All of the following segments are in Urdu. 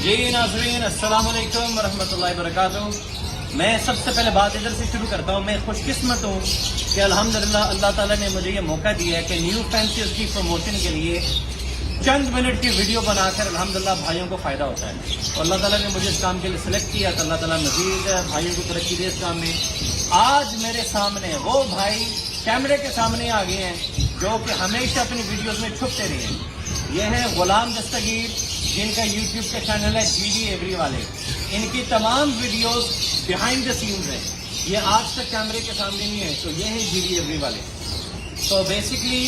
جی ناظرین السلام علیکم ورحمۃ اللہ وبرکاتہ. میں سب سے پہلے بات ادھر سے شروع کرتا ہوں. میں خوش قسمت ہوں کہ الحمدللہ اللہ تعالیٰ نے مجھے یہ موقع دیا ہے کہ نیو فینسیز کی پروموشن کے لیے چند منٹ کی ویڈیو بنا کر الحمدللہ بھائیوں کو فائدہ ہوتا ہے. اور اللہ تعالیٰ نے مجھے اس کام کے لیے سلیکٹ کیا تو اللہ تعالیٰ مزید بھائیوں کو ترقی دے اس کام میں. آج میرے سامنے وہ بھائی کیمرے کے سامنے آ گئے ہیں جو کہ ہمیشہ اپنی ویڈیوز میں چھپتے رہے ہیں. یہ ہیں غلام دستگیر جن کا یوٹیوب کا چینل ہے جی ڈی ایوری والے. ان کی تمام ویڈیوز بیہائنڈ دا سینز ہیں. یہ آج تک کیمرے کے سامنے نہیں ہے. تو یہ ہیں جی ڈی ایوری والے. تو بیسکلی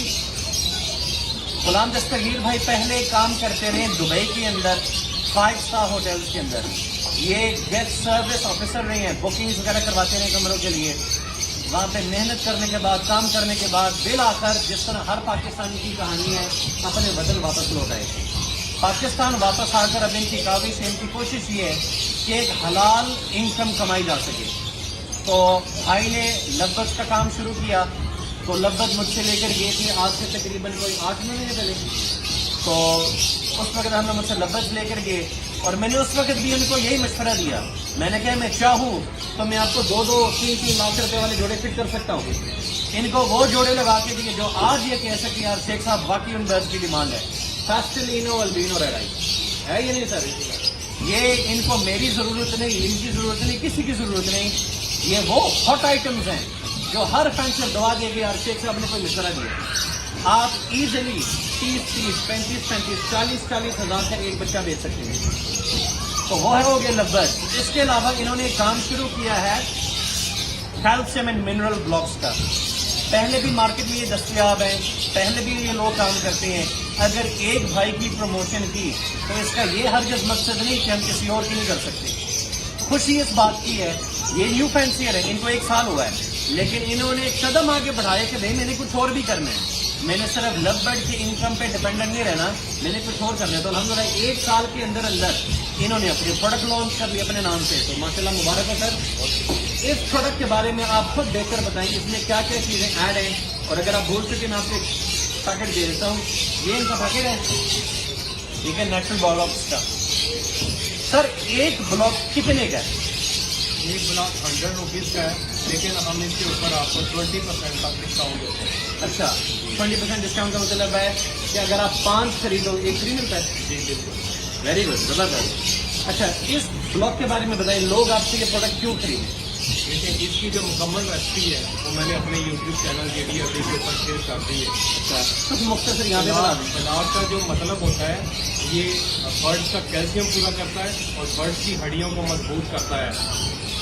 غلام دستگیر بھائی پہلے کام کرتے رہے دبئی کے اندر 5 اسٹار ہوٹلز کے اندر. یہ گیسٹ سروس آفیسر رہے ہیں. بکنگز وغیرہ کرواتے رہے کمروں کے لیے. وہاں پہ محنت کرنے کے بعد کام کرنے کے بعد بالآخر جس طرح ہر پاکستانی کی کہانی ہے اپنے وطن واپس لوٹ آئے. پاکستان واپس آ کر اب ان کی کاوش سے ان کی کوشش یہ ہے کہ ایک حلال انکم کمائی جا سکے. تو بھائی نے لبت کا کام شروع کیا. تو لبت مجھ سے لے کر گئے تھے آج سے تقریباً کوئی 8 مہینے پہلے. تو اس وقت ہم نے مجھ سے لبت لے کر گئے اور میں نے اس وقت بھی ان کو یہی مشورہ دیا. میں نے کہا میں چاہوں تو میں آپ کو 2-3 لاکھ روپے والے جوڑے فٹ کر سکتا ہوں. ان کو وہ جوڑے لگا کے دیے جو آج یہ کہہ سکتے یار شیخ صاحب واقعی ان برڈ کی ڈیمانڈ ہے. فاسٹلینو البینو ریڈائی ہے یہ نہیں سر. یہ ان کو میری ضرورت نہیں, ان کی ضرورت نہیں, کسی کی ضرورت نہیں. یہ وہ ہاٹ آئٹمز ہیں جو ہر فینسر دعا دے گی یار شیخ صاحب نے کوئی مشورہ دیا. آپ ایزیلی 30, 35, 40 ہزار کا ایک بچہ بیچ سکتے ہیں. تو وہ ہے ہو گیا لبت. اس کے علاوہ انہوں نے ایک کام شروع کیا ہے کیلشیم اینڈ منرل بلاکس کا. پہلے بھی مارکیٹ میں یہ دستیاب ہیں, پہلے بھی یہ لوگ کام کرتے ہیں. اگر ایک بھائی کی پروموشن کی تو اس کا یہ ہرگز مقصد نہیں کہ ہم کسی اور کی نہیں کر سکتے. خوشی اس بات کی ہے یہ نیو فینسیئر ہے, ان کو 1 سال ہوا ہے, لیکن انہوں نے ایک قدم آگے بڑھایا کہ بھائی میں نے کچھ اور بھی کرنا ہے. میں نے صرف لو برڈ کی انکم پہ ڈپینڈنٹ نہیں رہنا, میں نے کچھ اور کرنا ہے. تو الحمدللہ 1 سال کے اندر انہوں نے اپنے پروڈکٹ لانچ کر لی اپنے نام سے. تو ماشاءاللہ مبارک ہو سر. اس پروڈکٹ کے بارے میں آپ خود دیکھ کر بتائیں اس میں کیا کیا چیزیں ایڈ ہیں. اور اگر آپ بھول چکے میں آپ کو پیکٹ دے دیتا ہوں. یہ ان کا پیکٹ ہے, ٹھیک ہے, نیچرل بلاکس کا. سر ایک بلاک کتنے کا ہے؟ ایک بلاک 100 روپیز کا ہے, لیکن ہم اس کے اوپر آپ کو 20% کا ڈسکاؤنٹ دیتے ہیں. اچھا 20% ڈسکاؤنٹ کا مطلب ہے کہ اگر آپ 5 خریدو 1 فری ملتا ہے. جی بالکل, ویری گڈ, زبردست. اچھا اس بلاک کے بارے میں بتائیں, لوگ آپ سے یہ پروڈکٹ کیوں خریدیں؟ لیکن اس کی جو مکمل ریسپی ہے وہ میں نے اپنے YouTube channel G D every کے اوپر شیئر کر دی ہے. اچھا کچھ مختصر یہاں پہ بتا دیں. پلاٹ کا جو مطلب ہوتا ہے یہ برڈ کا کیلشیم پورا کرتا ہے اور برڈ کی ہڈیوں کو مضبوط کرتا ہے.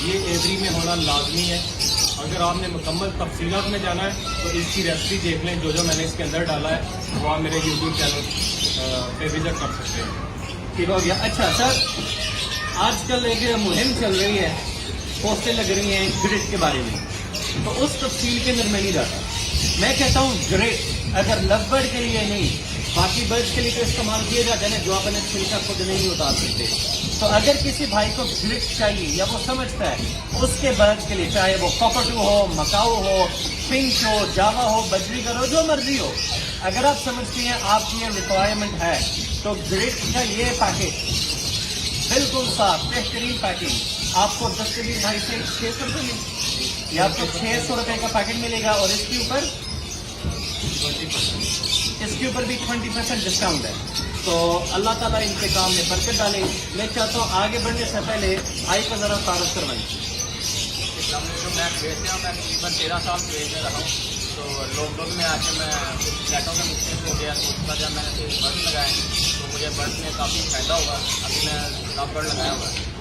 یہ ایوری میں ہونا لازمی ہے. اگر آپ نے مکمل تفصیلات میں جانا ہے تو اس کی ریسپی دیکھ لیں. جو میں نے اس کے اندر ڈالا ہے وہ آپ میرے یوٹیوب چینل پہ وزٹ کر سکتے ہیں. ٹھیک ہو گیا. اچھا سر آج کل ایک مہم چل رہی ہے, پوسٹیں لگ رہی ہیں گرٹ کے بارے میں, تو اس تفصیل کے اندر میں نہیں جاتا. میں کہتا ہوں گرٹ اگر لو برڈ کے لیے نہیں باقی برڈ کے لیے تو استعمال کیا جاتا ہے جو اپنے چھلکا خود نہیں اتار سکتے. تو اگر کسی بھائی کو گرٹ چاہیے یا وہ سمجھتا ہے اس کے برڈ کے لیے, چاہے وہ کاکاٹو ہو, مکاؤ ہو, پنک ہو, جاوا ہو, بجری کا ہو, جو مرضی ہو, اگر آپ سمجھتے ہیں آپ کی یہ ریکوائرمنٹ ہے تو گرٹ کا یہ پیکٹ بالکل صاف بہترین پیکنگ آپ کو دستگیر بھائی سے 600 روپے میں, یہ آپ کو 600 روپے کا پیکٹ ملے گا. اور اس کے اوپر بھی 20% ڈسکاؤنٹ ہے. تو اللہ تعالیٰ ان کے کام میں برکت ڈالے. میں چاہتا ہوں آگے بڑھنے سے پہلے بھائی کا ذرا تعارف کروائیں. میں تقریباً 13 سال سے بیچ رہا ہوں. تو لاک ڈاؤن میں آ کے میں فلیٹوں کا مختلف ہو گیا. تو اس کا جب میں نے برڈ لگائے تو مجھے برڈ میں کافی فائدہ ہوا. ابھی میں لو برڈ لگایا ہوا ہے.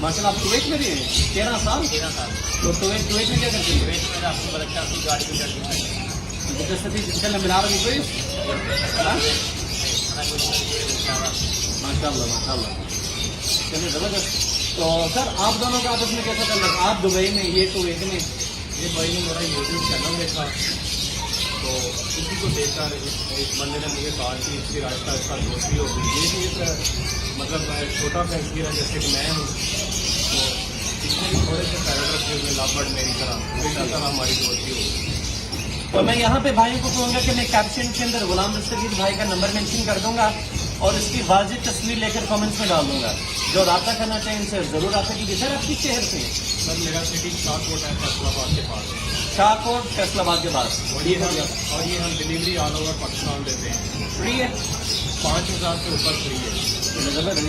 ماشاء اللہ آپ کویت میں رہے ہیں 13 سال. 13 سال تو کویت میں کیا کرتے ہیں؟ ویٹ میں آپ کو بچہ کی گاڑی بھی چلتی ہے. ملا رہی کوئی ماشاء اللہ ماشاء اللہ. چلیے زبردست. تو سر آپ دونوں کا آپس میں کیسا چل رہا ہے؟ آپ دبئی میں, یہ کویت میں. یہ بھائی نے میرا یوٹیوب چینل دیکھا تو اسی کو دیکھ کر ایک بندے نے مجھے کہا کہ اس کی راستہ اس کا دوستی ہوگی. یہ بھی ایک مطلب چھوٹا فینسیئر ہے جیسے کہ میں ہوں, تو اس میں بھی تھوڑے سے پیراگراف کے میں لو برڈ میری طرح ہماری دوستی ہوگی. تو میں یہاں پہ بھائیوں کو کہوں گا کہ میں کیپشن کے اندر غلام دستگیر بھائی کا نمبر مینشن کر دوں گا. اور اس کی واضح تصویر لے کر کامنٹس میں ڈال دوں گا. جو رابطہ کرنا چاہیں ان سے ضرور رابطہ کیجیے. سر آپ کس شہر سے ہیں؟ سر میرا سٹی شاہکوٹ ہے، فیصل آباد کے پاس. شاہکوٹ فیصل آباد کے پاس. اور یہ ہم ڈلیوری آل اوور پاکستان دیتے ہیں. فری ہے؟ 5,000 سے اوپر فری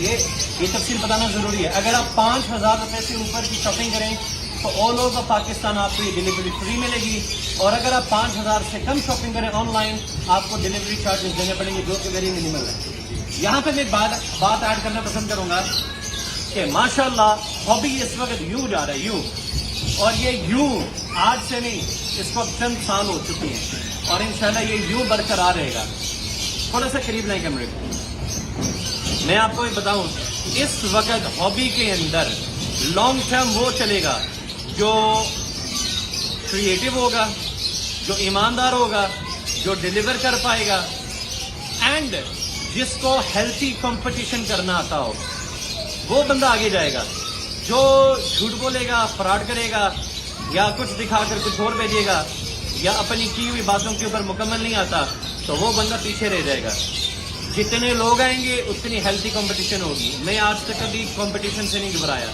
ہے. یہ تفصیل بتانا ضروری ہے. اگر آپ 5,000 روپے سے اوپر کی شاپنگ کریں تو آل اوور پاکستان آپ کو یہ ڈلیوری فری ملے گی. اور اگر آپ 5,000 سے کم شاپنگ کریں آن لائن آپ کو ڈلیوری چارجز دینے پڑیں گے، جو کہ ویری منیمل ہے. یہاں پہ میں ایک بات ایڈ کرنا پسند کروں گا کہ ماشاءاللہ ہابی اس وقت یوں جا رہا ہے یوں، اور یہ یوں آج سے نہیں، اس کو چند سال ہو چکی ہیں اور انشاءاللہ یہ یوں برقرار رہے گا. تھوڑا سا قریب لائیں کیمرے کو. میں آپ کو یہ بتاؤں اس وقت ہابی کے اندر لانگ ٹرم وہ چلے گا جو کریٹو ہوگا، جو ایماندار ہوگا، جو ڈیلیور کر پائے گا، اینڈ جس کو ہیلتھی کمپٹیشن کرنا آتا ہو وہ بندہ آگے جائے گا. جو جھوٹ بولے گا، فراڈ کرے گا، یا کچھ دکھا کر کچھ اور بھیجے گا، یا اپنی کی ہوئی باتوں کے اوپر مکمل نہیں آتا تو وہ بندہ پیچھے رہ جائے گا. جتنے لوگ آئیں گے اتنی ہیلتھی کمپٹیشن ہوگی. میں آج تک کبھی کمپٹیشن سے نہیں گھبرایا،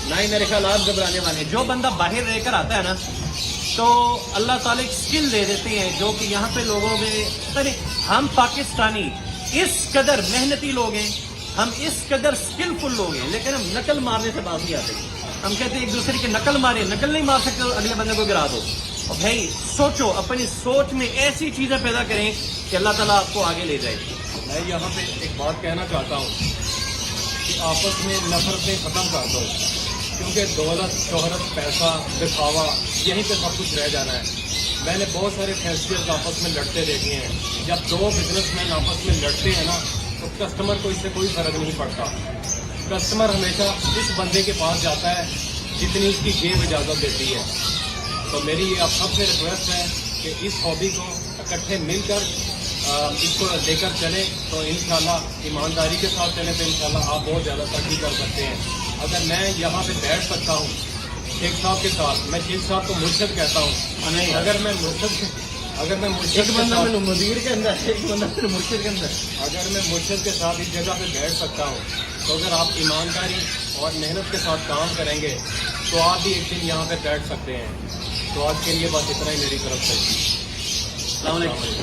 نہ ہی میرے خیال آپ گھبرانے والے. جو بندہ باہر رہ کر آتا ہے نا تو اللہ تعالیٰ ایک اسکل دے دیتے ہیں جو کہ یہاں پہ لوگوں میں ہم پاکستانی اس قدر محنتی لوگ ہیں، ہم اس قدر اسکلفل لوگ ہیں، لیکن ہم نقل مارنے سے باز نہیں آتے. ہم کہتے ہیں ایک دوسرے کی نقل مارے، نقل نہیں مار سکتے تو اگلے بندے کو گرا دو. اور بھائی سوچو، اپنی سوچ میں ایسی چیزیں پیدا کریں کہ اللہ تعالیٰ آپ کو آگے لے جائے. میں یہاں پہ ایک بات کہنا چاہتا ہوں کہ آپس میں نفرتیں ختم کر دو، کیونکہ دولت، شہرت، پیسہ، دکھاوا یہیں پہ سب کچھ رہ جانا ہے. میں نے بہت سارے فیسٹیول آپس میں لڑتے دیکھے ہیں. جب دو بزنس مین آپس میں لڑتے ہیں نا تو کسٹمر کو اس سے کوئی فرق نہیں پڑتا. کسٹمر ہمیشہ اس بندے کے پاس جاتا ہے جتنی اس کی جیب اجازت دیتی ہے. تو میری یہ آپ سب سے ریکویسٹ ہے کہ اس ہابی کو اکٹھے مل کر اس کو لے کر چلیں تو انشاءاللہ ایمانداری کے ساتھ چلیں تو انشاءاللہ آپ بہت زیادہ ترقی کر سکتے ہیں. اگر میں یہاں پہ بیٹھ سکتا ہوں شیخ صاحب کے ساتھ، میں شیخ صاحب کو مرشد کہتا ہوں. اگر میں مرشد مدیر کے اندر ایک بندہ مرشد کے اندر اگر میں مرشد کے ساتھ اس جگہ پہ بیٹھ سکتا ہوں تو اگر آپ ایمانداری اور محنت کے ساتھ کام کریں گے تو آپ بھی ایک دن یہاں پہ بیٹھ سکتے ہیں. تو آج کے لیے بس اتنا ہی میری طرف سے. السلام علیکم.